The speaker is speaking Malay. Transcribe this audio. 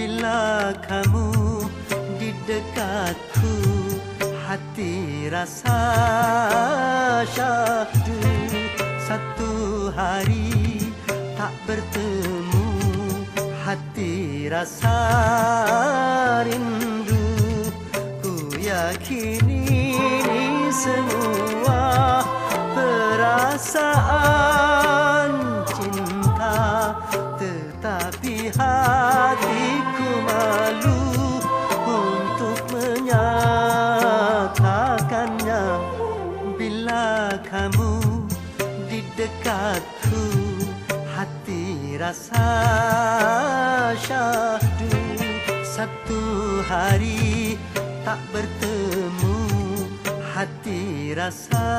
Bila kamu di dekatku, hati rasa syahdu. Satu hari tak bertemu, hati rasa rindu. Ku yakini ini semua perasaan cinta, tetapi hatiku malu untuk menyatakannya. Bila kamu di dekatku, hati rasa syahdu. Satu hari tak bertemu, hati rasa